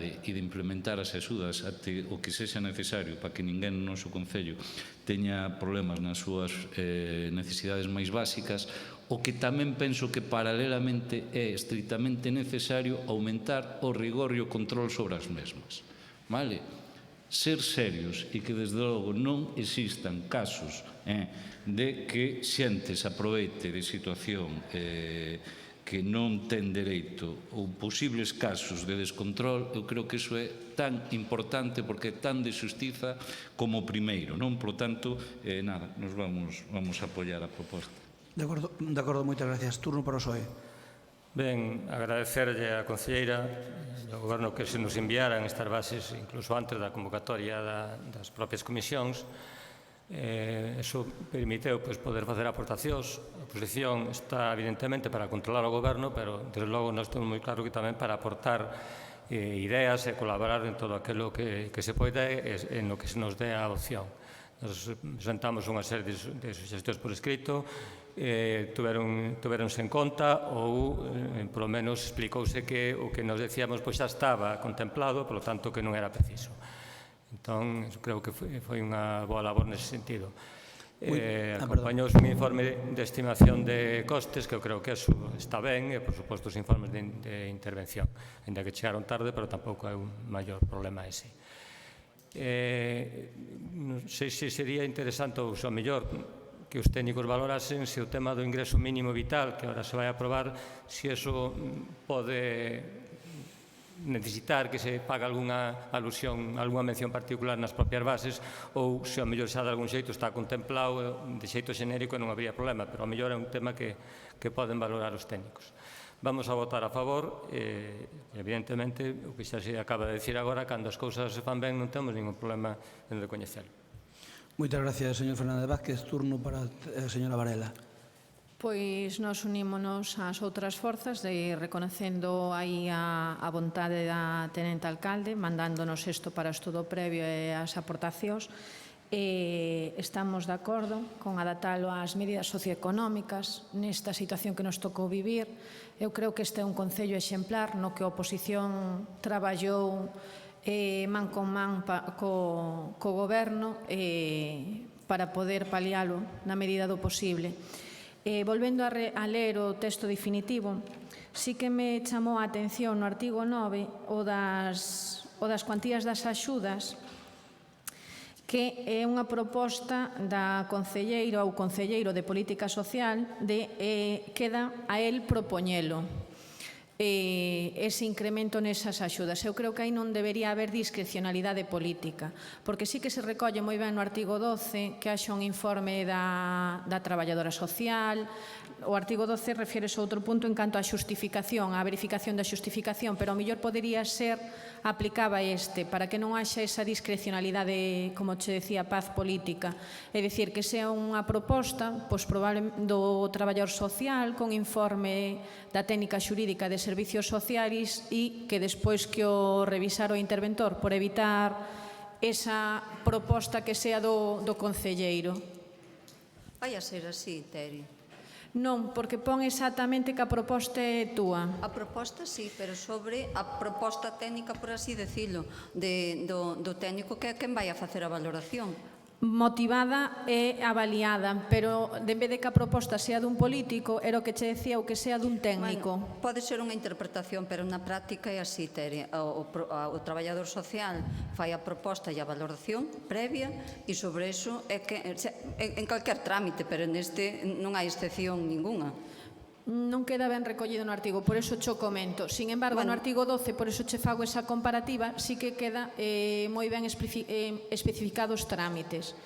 e de implementar as axudas até o que sexa necesario para que ninguén no noso Concello teña problemas nas súas necesidades máis básicas, o que tamén penso que paralelamente é estritamente necesario aumentar o rigor e o control sobre as mesmas. Vale? Ser serios e que desde logo non existan casos de que xente se aproveite de situación que non ten dereito ou posibles casos de descontrol. Eu creo que iso é tan importante porque é tan de xustiza como o primeiro, non? Por lo tanto, nada, nos vamos a apoiar a proposta. De acordo, moitas gracias. Turno para o PSOE. Ben, agradecerlle á concelleira e ao Goberno que se nos enviaran estas bases incluso antes da convocatoria das propias comisións. Eso permiteu poder facer aportacións. A oposición está evidentemente para controlar o Goberno, pero desde logo nós temos moi claro que tamén para aportar ideas e colaborar en todo aquilo que se pode en lo que se nos dé a opción. Nos presentamos unha serie de suxestións por escrito, tuveronse en conta ou, polo menos, explicouse que o que nos decíamos xa estaba contemplado, polo tanto que non era preciso. Entón, creo que foi unha boa labor nese sentido. Acompañouse un informe de estimación de costes, que eu creo que eso está ben, e, por suposto, os informes de intervención, ainda que chegaron tarde, pero tampouco é un maior problema ese. Non sei se sería interesante ou xa mellor que os técnicos valorasen se o tema do ingreso mínimo vital, que agora se vai aprobar, se eso pode necesitar que se pague algunha alusión, algunha mención particular nas propias bases, ou se ao mellor xa de algún xeito está contemplado de xeito xenérico e non habría problema, pero ao mellor é un tema que poden valorar os técnicos. Vamos a votar a favor e, evidentemente, o que xa se acaba de decir agora, cando as cousas se fan ben non temos ningún problema en recoñecelo. Moitas gracias, señor Fernández Vázquez. Turno para a señora Varela. Pois nós unímonos ás outras forzas de reconecendo aí a vontade da tenente alcalde, mandándonos isto para estudo previo e as aportacións. Estamos de acordo con adaptalo ás medidas socioeconómicas nesta situación que nos tocou vivir. Eu creo que este é un concello exemplar no que a oposición traballou man con man co goberno para poder palialo na medida do posible. Volvendo a ler o texto definitivo, sí que me chamou a atención no artigo 9 o das cuantías das axudas, que é unha proposta da concelleira ou concelleiro de Política Social de queda a él propoñelo ese incremento nesas axudas. Eu creo que aí non debería haber discrecionalidade política, porque sí que se recolle moi ben no artigo 12 que haxa un informe da traballadora social. O artigo 12 refieres a outro punto en canto á xustificación, á verificación da xustificación, pero ao mellor podería ser aplicaba para que non haxa esa discrecionalidade, como che decía, paz política. É dicir, que sea unha proposta do traballador social con informe da técnica xurídica de servicios sociais e que despois que o revisar o interventor por evitar esa proposta que sea do concelleiro. Vai a ser así, Teri. Non, porque pon exactamente que a proposta é túa. A proposta sí, pero sobre a proposta técnica, por así decirlo, do técnico que é quen vai a facer a valoración. Motivada e avaliada, pero en vez de que a proposta sea dun político, era o que che decía o que sea dun técnico. Bueno, pode ser unha interpretación, pero na práctica é así, Tere. O traballador social fai a proposta e a valoración previa e sobre eso é que en calquer trámite, pero neste non hai excepción ninguna. Non queda ben recollido no artigo, por eso cho comento. Sin embargo, no artigo 12, por eso che fago esa comparativa, sí que queda moi ben especificados trámites.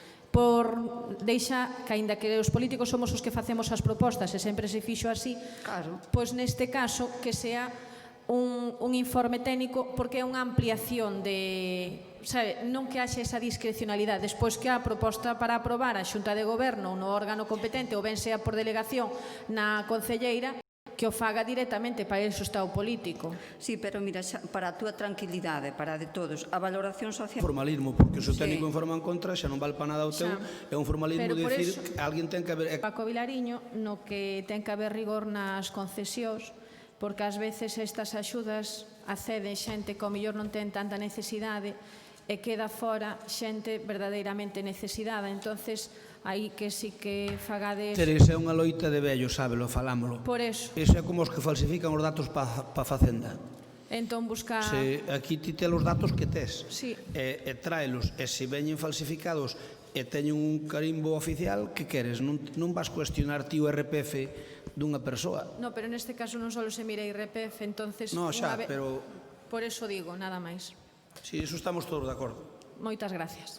Deixa que, aínda que os políticos somos os que facemos as propostas e sempre se fixo así, pois neste caso que sea un informe técnico, porque é unha ampliación non que haxe esa discrecionalidade. Despois que a proposta para aprobar a Xunta de Goberno no órgano competente ou ben sea por delegación na concelleira, que o faga directamente, para iso está o político. Sí, pero mira, para a túa tranquilidade, para a de todos, a valoración social... Formalismo, porque se o técnico informa en contra, xa non vale para nada o teu, é un formalismo de dicir que alguén ten que haber... Paco Vilariño, no que ten que haber rigor nas concesións, porque ás veces estas axudas accede xente que ao mellor non ten tanta necesidade e queda fora xente verdadeiramente necesitada. Entonces, aí que sí que fagades... Tere, iso é unha loita de vellos, sábelo, falámolo. Por eso. Iso é como os que falsifican os datos pa Facenda. Entón, busca... Se aquí ti tes os datos que tes, Sí. e tráelos, e se veñen falsificados e teñen un carimbo oficial, que queres? Non vas cuestionar ti o RPF dunha persoa. No, pero neste caso non só se mira IRPF, entonces... No, xa, pero... Por eso digo, nada máis. Si, iso estamos todos de acordo. Moitas gracias.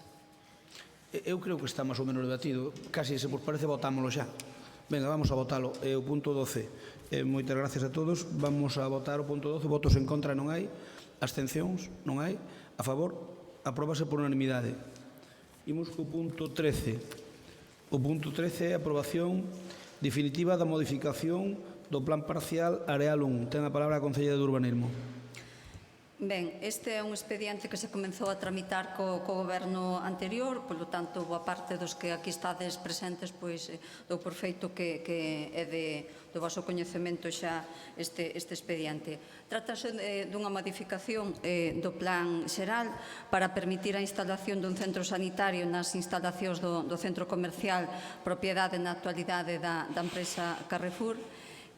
Eu creo que está máis ou menos debatido. Casi, se vos parece, votámoslo xa. Venga, vamos a votalo. O punto 12. Moitas gracias a todos. Vamos a votar o punto 12. Votos en contra non hai. Abstencións non hai. A favor, apróbase por unanimidade. Imos co punto 13. O punto 13 é a aprobación definitiva da modificación do plan parcial Areal 1. Ten a palabra a Concelleira de Urbanismo. Ben, este é un expediente que se comenzou a tramitar co goberno anterior, polo tanto, boa parte dos que aquí estades presentes, pois, dou por feito que é do vosso coñecemento xa este expediente. Trátase dunha modificación do plan xeral para permitir a instalación dun centro sanitario nas instalacións do centro comercial propiedade na actualidade da empresa Carrefour.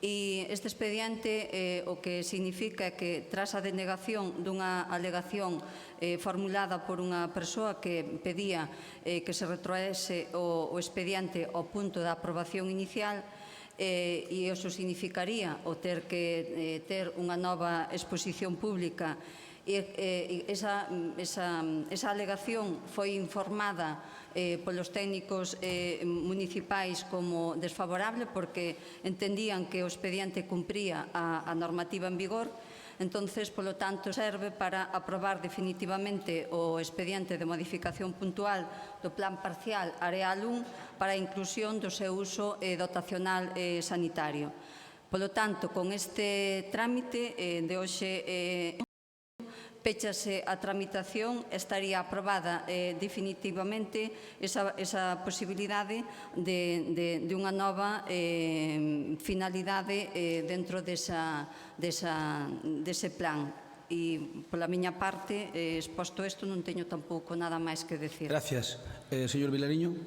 E este expediente o que significa é que tras a denegación dunha alegación formulada por unha persoa que pedía que se retroese o expediente ao punto da aprobación inicial, e iso significaría o ter que ter unha nova exposición pública, e esa alegación foi informada polos técnicos municipais como desfavorable porque entendían que o expediente cumpría a normativa en vigor. Entonces, polo tanto, serve para aprobar definitivamente o expediente de modificación puntual do plan parcial Areal 1 para a inclusión do seu uso dotacional sanitario. Polo tanto, con este trámite de hoxe péchase a tramitación, estaría aprobada definitivamente esa posibilidade de unha nova finalidade dentro dese plan. E, pola miña parte, exposto isto, non teño tampouco nada máis que decir. Gracias. Señor Vilariño.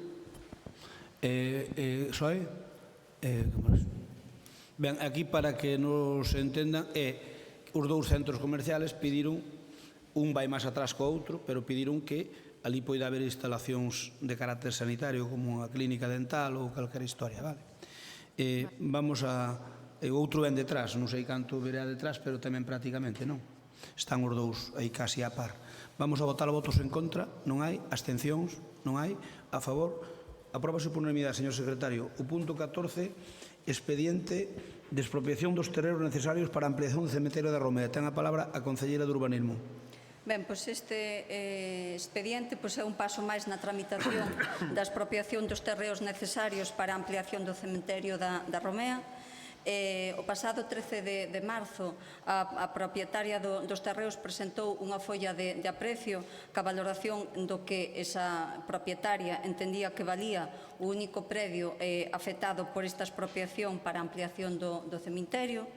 Soe? Ben, aquí para que nos entendan, os dous centros comerciales pediron, un vai máis atrás co outro, pero pediron que ali poida haber instalacións de carácter sanitario como unha clínica dental ou calquera historia, vale? Vamos a... O outro ven detrás, non sei canto verá detrás, pero tamén prácticamente non. Están os dous aí casi a par. Vamos a votar votos en contra, non hai. Abstencións, non hai. A favor, apróbase por unanimidade, señor secretario. O punto 14, expediente de expropiación dos terrenos necesarios para a ampliación do cemiterio da Romea. Ten a palabra a Concelleira de Urbanismo. Ben, pois este expediente é un paso máis na tramitación da expropiación dos terreos necesarios para a ampliación do cemiterio da Romea. O pasado 13 de marzo, a propietaria dos terreos presentou unha folla de aprecio ca valoración do que esa propietaria entendía que valía o único predio afectado por esta expropiación para a ampliación do cemiterio.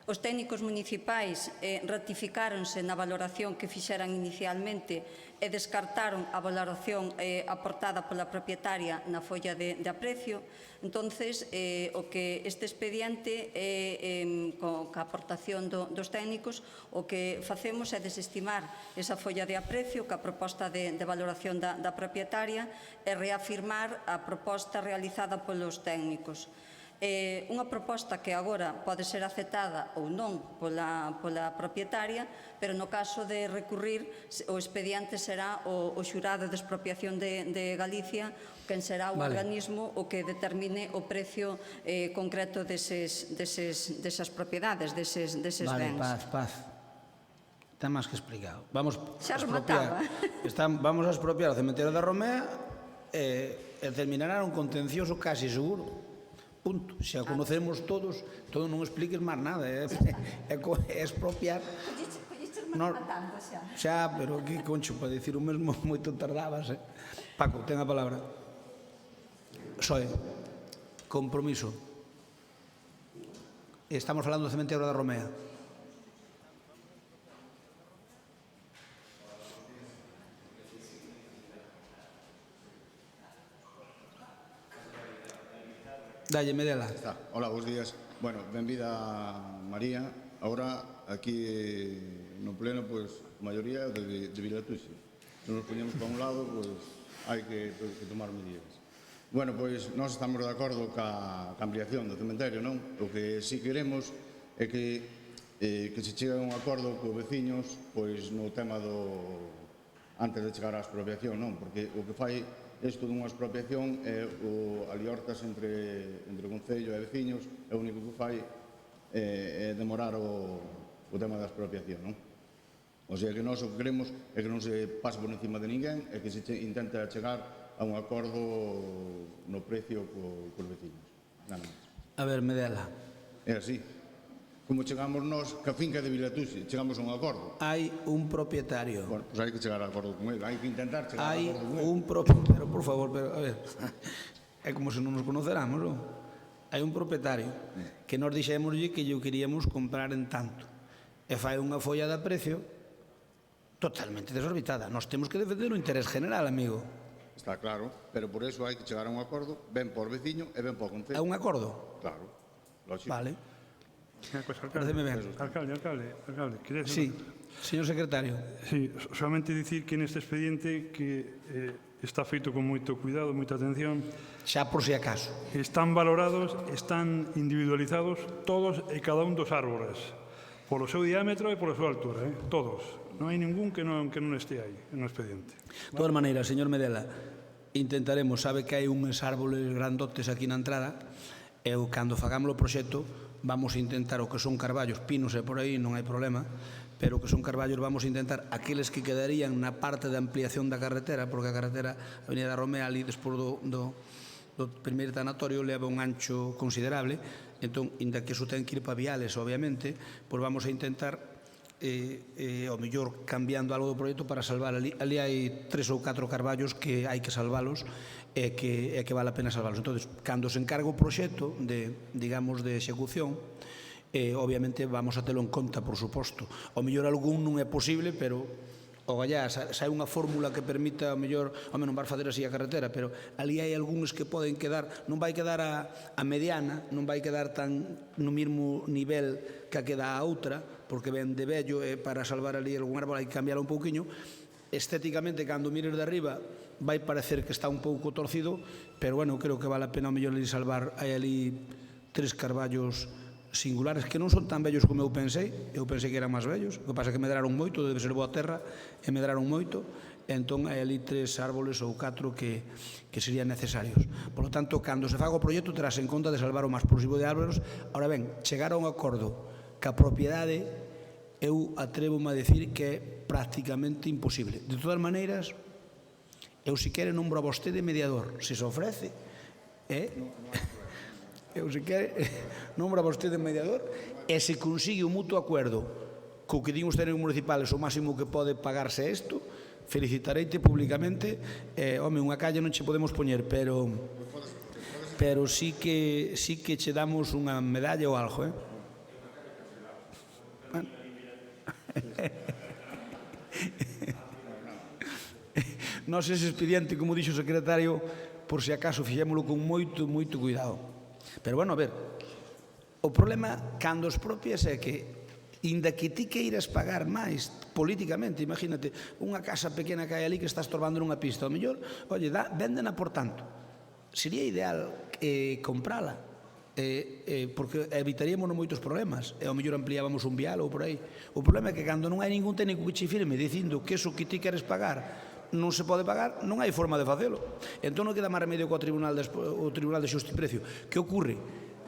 Os técnicos municipais ratificáronse na valoración que fixeran inicialmente e descartaron a valoración aportada pola propietaria na folla de aprecio. Entonces, o que este expediente, coa aportación dos técnicos, o que facemos é desestimar esa folla de aprecio, coa proposta de valoración da propietaria, e reafirmar a proposta realizada polos técnicos. Unha proposta que agora pode ser aceptada ou non pola propietaria, pero no caso de recurrir o expediente será o xurado de expropiación de Galicia, quen será o organismo o que determine o precio concreto desas propiedades, deses bens. Vale, paz. Está máis que explicado. Vamos xa remataba. Vamos a expropiar o cemiterio da Romea e terminará un contencioso casi seguro. Punto. Xa conocemos todos, non expliques máis nada, é expropiar. Xa, pero que concho, para dicir o mesmo moito tardabas. Paco, ten a palabra. Soe, compromiso. Estamos falando do cemiterio da Romea. Dalle, Medela. Está. Hola, bons días. Bueno, benvida María. Ahora, aquí no pleno, pues, a maioría de Vilatuxe. Se nos poñemos para un lado, pues, hai que tomar medidas. Bueno, pois, nós estamos de acordo ca ampliación do cementerio, non? O que si queremos é que se chegue a un acordo cos veciños, pois, no tema antes de chegar á expropiación, non? Porque o que fai isto dunha expropiación é o aliortas entre o Concello e veciños, é o único que fai é demorar o tema da expropiación, non? O sea que nós o que queremos é que non se pase por encima de ninguén e que se intente chegar a un acordo no precio cos veciños. Nada máis. A ver, Medela. É así. Como chegamos nós, que a finca de Vilatuxe, chegamos a un acordo. Hai un propietario. Bueno, pois hai que chegar a acordo con ele, hai que intentar chegar a Hai acordo con ele. un propietario, por favor, pero, a ver, é como se non nos conoceramos, non? Hai un propietario que nos dixémoslle que lle queríamos comprar en tanto e fai unha folla de precio totalmente desorbitada. Nós temos que defender o interés general, amigo. Está claro, pero por eso hai que chegar a un acordo, ben por veciño e ben por É Concello. un acordo? Claro, lógico. Vale. Unha cosa, alcalde. Pareceme ben. Alcalde, quería Sí, hacer señor secretario. Sí, solamente dicir que neste expediente que está feito con moito cuidado, moita atención, Xa por si acaso. están valorados, están individualizados todos e cada un dos árbores, polo seu diámetro e pola súa altura, todos. Non hai ningún que non este aí no expediente. De todas maneiras, señor Medela, intentaremos, sabe que hai uns árboles grandotes aquí na entrada, e cando fagamos o proxecto vamos a intentar o que son carballos, pinos e por aí non hai problema, pero o que son carballos vamos a intentar aqueles que quedarían na parte de ampliación da carretera, porque a carretera a Avenida da Romea ali despois do primeiro tanatorio leva un ancho considerable, entón, inda que iso ten que ir para viales, obviamente, pois vamos a intentar ao mellor cambiando algo do proxecto para salvar ali hai 3 ou 4 carballos que hai que salvalos e que vale a pena salvalos. Entón, cando se encarga o proxecto de, digamos, de execución, obviamente vamos a telo en conta, por suposto. Ao mellor algún non é posible, pero o gallá, se hai unha fórmula que permita, ao mellor, home, non vas facer así a carretera, pero ali hai algúns que poden quedar, non vai quedar a mediana, non vai quedar tan no mesmo nivel que a queda a outra, porque ven de vello e para salvar ali algún árbol hai que cambiarlo un pouquiño. Estéticamente, cando mires de arriba, vai parecer que está un pouco torcido, pero, bueno, creo que vale a pena ao mellor ali salvar. Hai ali 3 carballos singulares que non son tan vellos como eu pensei que eran máis vellos, o que pasa é que medraron moito, debe ser boa terra, e medraron moito, entón hai ali 3 árboles ou 4 que serían necesarios. Por lo tanto, cando se faga o proxecto, terás en conta de salvar o máis posible de árboles. Ahora ben, chegar a un acordo que a propiedade, eu atrevo-me a decir que é prácticamente imposible. De todas maneiras, eu si quere nombro a vostede mediador, se se ofrece, eu se quere nombro a vostede mediador, e se consigue un mutuo acuerdo co que din os técnicos municipales o máximo que pode pagarse isto, felicitareite públicamente. Home, unha calle non che podemos poñer, pero sí que che damos unha medalla ou algo, Nós ese expediente, como dixo o secretario, por se acaso fixémolo con moito, moito cuidado. Pero, bueno, a ver, o problema cando os propias é que, inda que ti queiras pagar máis políticamente, imagínate, unha casa pequena que hai ali que está estorbando nunha pista, ao mellor, oye, véndena por tanto. Sería ideal comprala, porque evitaríamos moitos problemas, e ao mellor ampliábamos un vial ou por aí. O problema é que cando non hai ningún técnico que che firme dicindo que eso que ti queres pagar non se pode pagar, non hai forma de facelo. Entón non queda máis remedio co Tribunal de Xusta e Precio. Que ocorre?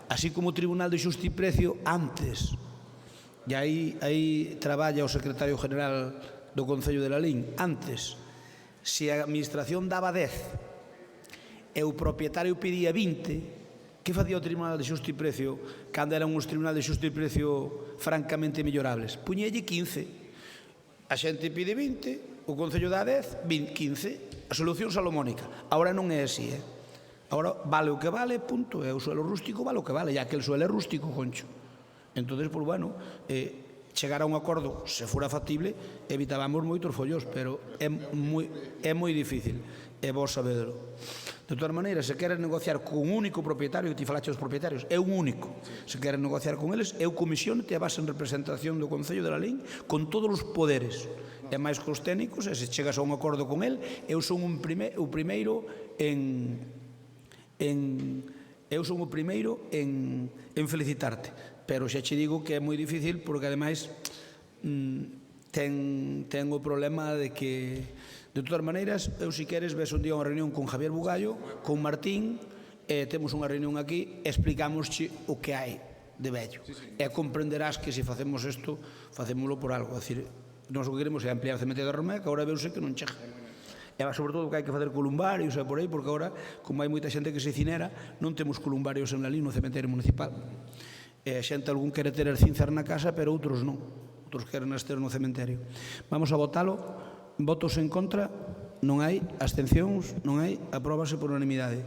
Así como o Tribunal de Xusta e Precio antes, e aí traballa o secretario general do Concello de Lalín, antes, se a administración daba 10 e o propietario pedía 20, que facía o Tribunal de Xusta e Precio cando eran uns Tribunal de Xusta e Precio francamente mellorables? Puñelle 15. A xente pide 20, o Concello dá 10, 15. A solución salomónica. Agora non é así, Agora vale o que vale, punto. E o suelo rústico vale o que vale, ya que el suelo é rústico, concho. Entón, pues, bueno, chegar a un acordo, se fora factible, evitábamos moitos follos, pero é moi difícil. E vos sabedelo. De todas maneiras, se queres negociar con un único propietario, que ti falache dos propietarios, é un único. Se queres negociar con eles, eu comisionete a base en representación do Concello de la Lalín con todos os poderes. E máis que os técnicos, e se chegas a un acordo con el, eu son o primeiro en felicitarte. Pero xa che digo que é moi difícil porque ademais ten o problema de que, de todas maneiras, eu si queres ves un día unha reunión con Javier Bugallo, con Martín, temos unha reunión aquí, explicámosche o que hai de vello. E comprenderás que se facemos isto, facémoslo por algo. É dicir, nós o que queremos é ampliar o cemiterio de Romea, que agora veuse que non chega. E sobre todo que hai que facer columbarios e por aí, porque agora, como hai moita xente que se cinera, non temos columbarios en Lalín no cemiterio municipal. E a xente algún quere ter cinzas na casa, pero outros non. Outros queren as ter no cementerio. Vamos a votalo. Votos en contra, non hai. Abstencións, non hai. Apróbase por unanimidade.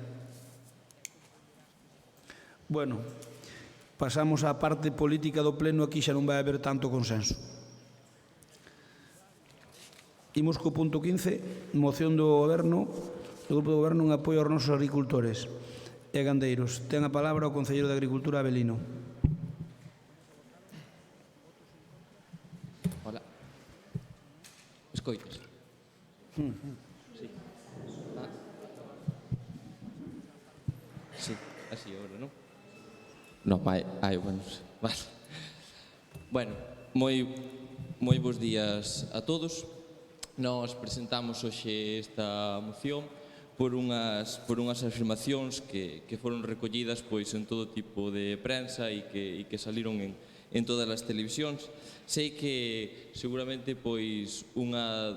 Bueno, pasamos á parte política do pleno. Aquí xa non vai haber tanto consenso. Imos co punto 15, moción do Goberno, do Grupo do Goberno en apoio aos nosos agricultores e gandeiros. Ten a palabra o Concelleiro de Agricultura, Avelino. Hola. Escoitas. Sí. Sí, así ahora, non? Non, bueno, vale. Bueno, moi bons días a todos. Nós presentamos hoxe esta moción por unhas afirmacións que foron recollidas pois en todo tipo de prensa e que saliron en todas as televisións. Sei que seguramente pois unha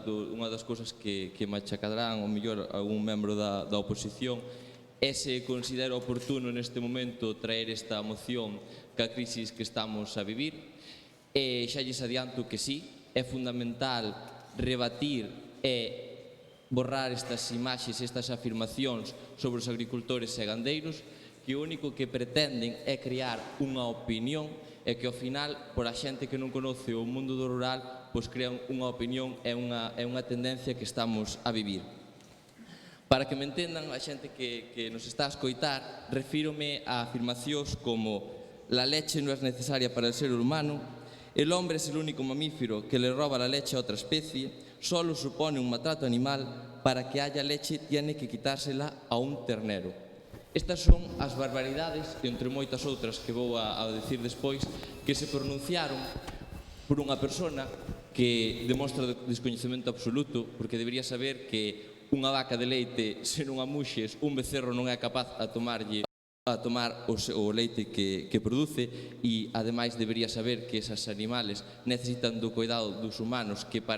das cousas que machacarán ao mellor algún membro da oposición é se considera oportuno neste momento traer esta moción ca crisis que estamos a vivir. E xa lles adianto que sí, é fundamental rebatir e borrar estas imaxes, estas afirmacións sobre os agricultores e gandeiros que o único que pretenden é crear unha opinión e que ao final, por a xente que non conoce o mundo do rural, pois crean unha opinión e unha tendencia que estamos a vivir. Para que me entendan a xente que nos está a escoitar, refírome a afirmacións como la leche non é necesaria para el ser humano, el hombre es el único mamífero que le roba la leche a otra especie, solo supone un maltrato animal, para que haya leche tiene que quitársela a un ternero. Estas son as barbaridades, entre moitas outras que vou a decir despois, que se pronunciaron por unha persona que demostra descoñecemento absoluto, porque debería saber que unha vaca de leite, se non a muxes, un becerro non é capaz a tomar o leite que produce e, ademais, debería saber que esas animales necesitan do cuidado dos humanos que para